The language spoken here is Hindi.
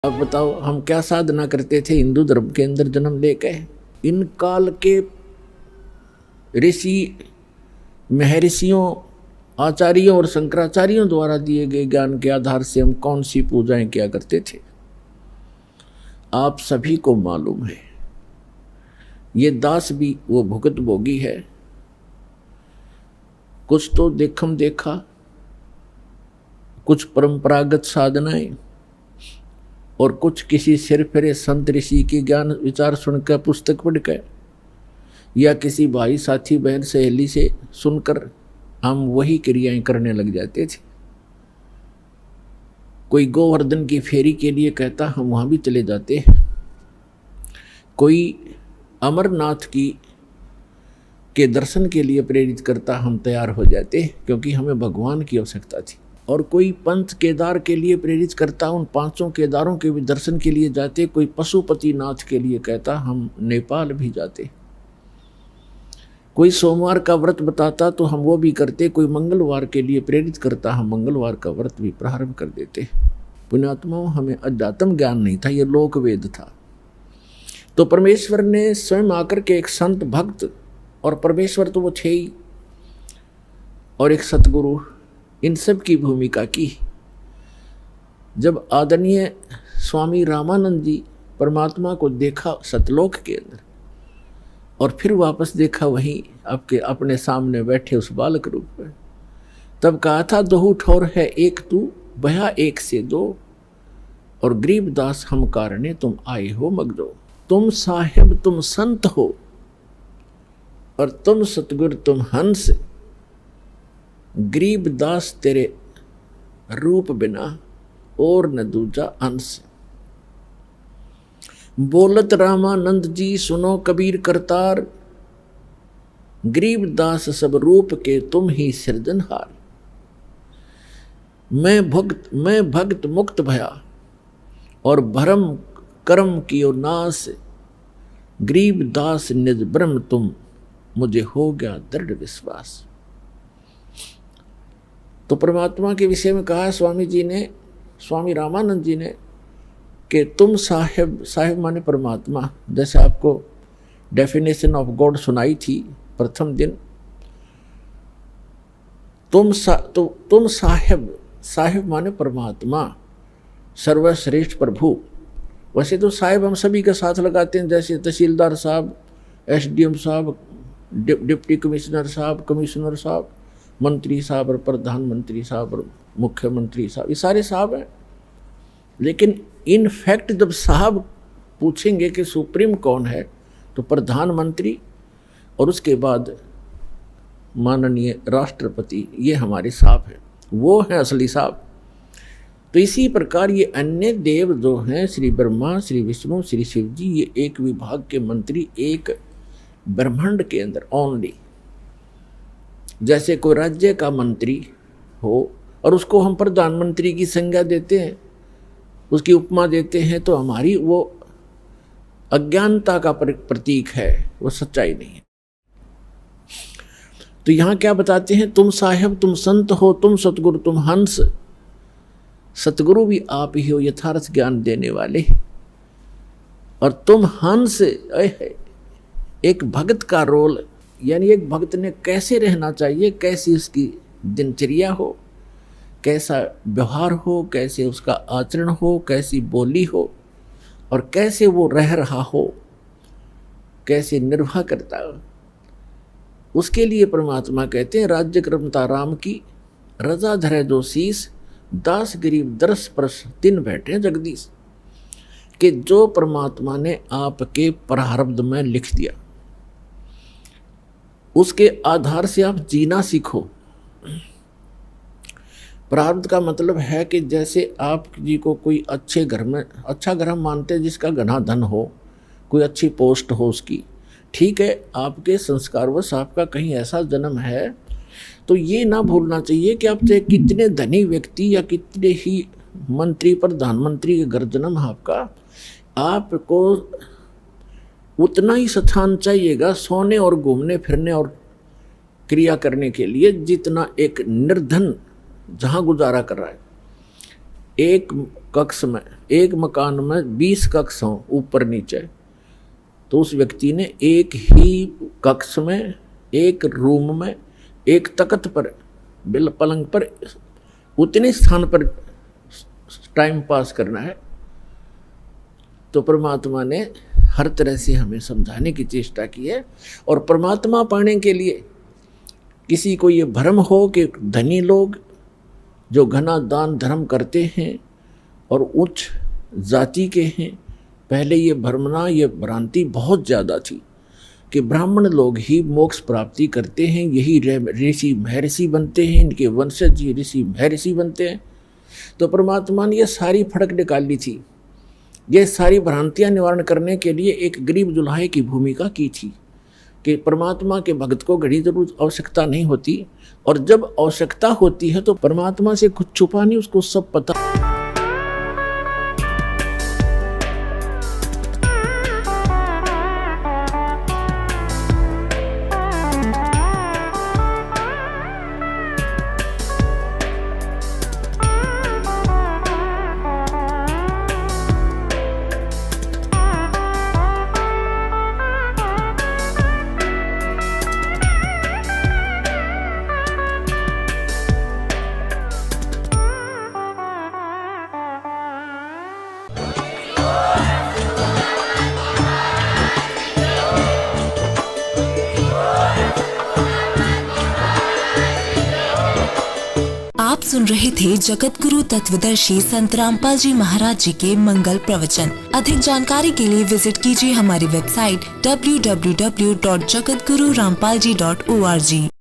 अब बताओ हम क्या साधना करते थे हिंदू धर्म के अंदर जन्म लेके। इन काल के ऋषि महर्षियों आचार्यों और शंकराचार्यों द्वारा दिए गए ज्ञान के आधार से हम कौन सी पूजाएं किया करते थे आप सभी को मालूम है। ये दास भी वो भुगत भोगी है। कुछ तो देखम देखा, कुछ परंपरागत साधनाएं और कुछ किसी सिर फिरे संत ऋषि के ज्ञान विचार सुनकर पुस्तक पढ़कर या किसी भाई साथी बहन सहेली से सुनकर हम वही क्रियाएं करने लग जाते थे। कोई गोवर्धन की फेरी के लिए कहता हम वहां भी चले जाते। कोई अमरनाथ की के दर्शन के लिए प्रेरित करता हम तैयार हो जाते क्योंकि हमें भगवान की आवश्यकता थी। और कोई पंच केदार के लिए प्रेरित करता उन पांचों केदारों के भी दर्शन के लिए जाते। कोई पशुपति नाथ के लिए कहता हम नेपाल भी जाते। कोई सोमवार का व्रत बताता तो हम वो भी करते। कोई मंगलवार के लिए प्रेरित करता हम मंगलवार का व्रत भी प्रारंभ कर देते। पुण्यात्माओं, हमें अध्यात्म ज्ञान नहीं था, ये लोक वेद था। तो परमेश्वर ने स्वयं आकर के एक संत भक्त, और परमेश्वर तो वो थे ही, और एक सतगुरु, इन सब की भूमिका की। जब आदरणीय स्वामी रामानंद जी परमात्मा को देखा सतलोक के अंदर और फिर वापस देखा वहीं आपके अपने सामने बैठे उस बालक रूप में, तब कहा था दोहू ठौर है एक तू बया एक से दो, और गरीबदास हम कारणे तुम आए हो मगदो। तुम साहिब तुम संत हो और तुम सतगुर तुम हंस, गरीबदास तेरे रूप बिना और न दूजा अंश। बोलत रामानंद जी सुनो कबीर करतार, गरीबदास सब रूप के तुम ही सृजनहार। मैं भक्त मुक्त भया और भरम कर्म कियो नाश, गरीबदास निज ब्रह्म तुम मुझे हो गया दृढ़ विश्वास। तो परमात्मा के विषय में कहा स्वामी जी ने, स्वामी रामानंद जी ने, कि तुम साहिब माने परमात्मा। जैसे आपको डेफिनेशन ऑफ गॉड सुनाई थी प्रथम दिन। तुम साहिब माने परमात्मा, सर्वश्रेष्ठ प्रभु। वैसे तो साहिब हम सभी के साथ लगाते हैं, जैसे तहसीलदार साहब, एसडीएम साहब, डिप्टी कमिश्नर साहब, कमिश्नर साहब, मंत्री साहब और प्रधानमंत्री साहब और मुख्यमंत्री साहब, ये सारे साहब हैं। लेकिन इन फैक्ट जब साहब पूछेंगे कि सुप्रीम कौन है, तो प्रधानमंत्री और उसके बाद माननीय राष्ट्रपति, ये हमारे साहब हैं, वो हैं असली साहब। तो इसी प्रकार ये अन्य देव जो हैं, श्री ब्रह्मा, श्री विष्णु, श्री शिव जी, ये एक विभाग के मंत्री एक ब्रह्मांड के अंदर ओनली। जैसे कोई राज्य का मंत्री हो और उसको हम प्रधानमंत्री की संज्ञा देते हैं, उसकी उपमा देते हैं, तो हमारी वो अज्ञानता का प्रतीक है, वो सच्चाई नहीं है। तो यहाँ क्या बताते हैं, तुम साहिब तुम संत हो, तुम सतगुरु तुम हंस। सतगुरु भी आप ही हो, यथार्थ ज्ञान देने वाले, और तुम हंस। एक भक्त का रोल, यानी एक भक्त ने कैसे रहना चाहिए, कैसी उसकी दिनचर्या हो, कैसा व्यवहार हो, कैसे उसका आचरण हो, कैसी बोली हो, और कैसे वो रह रहा हो, कैसे निर्वाह करता हो, उसके लिए परमात्मा कहते हैं राज्य क्रमता राम की, रजा धरे जो शीस, दास गरीब दरस परस दिन बैठे जगदीश। कि जो परमात्मा ने आपके प्रारब्ध में लिख दिया, उसके आधार से आप जीना सीखो। प्रारब्ध का मतलब है कि जैसे आप जी को कोई अच्छे घर में, अच्छा घर हम मानते हैं जिसका घना धन हो, कोई अच्छी पोस्ट हो उसकी, ठीक है, आपके संस्कारवश आपका कहीं ऐसा जन्म है, तो ये ना भूलना चाहिए कि आप चाहे कितने धनी व्यक्ति या कितने ही मंत्री प्रधानमंत्री के घर जन्म आपका, आपको उतना ही स्थान चाहिएगा सोने और घूमने फिरने और क्रिया करने के लिए जितना एक निर्धन जहाँ गुजारा कर रहा है। एक कक्ष में, एक मकान में 20 कक्ष हों ऊपर नीचे, तो उस व्यक्ति ने एक ही कक्ष में, एक रूम में, एक तख्त पर, बिल पलंग पर, उतने स्थान पर टाइम पास करना है। तो परमात्मा ने हर तरह से हमें समझाने की चेष्टा की है। और परमात्मा पाने के लिए किसी को ये भ्रम हो कि धनी लोग जो घना दान धर्म करते हैं और उच्च जाति के हैं, पहले ये भ्रमना, ये भ्रांति बहुत ज़्यादा थी कि ब्राह्मण लोग ही मोक्ष प्राप्ति करते हैं, यही ऋषि महर्षि बनते हैं, इनके वंशज ही ऋषि महर्षि बनते हैं। तो परमात्मा ने ये सारी फड़क निकाली थी, ये सारी भ्रांतियाँ निवारण करने के लिए एक गरीब जुल्हे की भूमिका की थी कि परमात्मा के भक्त को घड़ी जरूर आवश्यकता नहीं होती, और जब आवश्यकता होती है तो परमात्मा से कुछ छुपा नहीं, उसको सब पता। आप सुन रहे थे जगत गुरु तत्वदर्शी संत रामपाल जी महाराज जी के मंगल प्रवचन। अधिक जानकारी के लिए विजिट कीजिए हमारी वेबसाइट www.jagatgururampalji.org।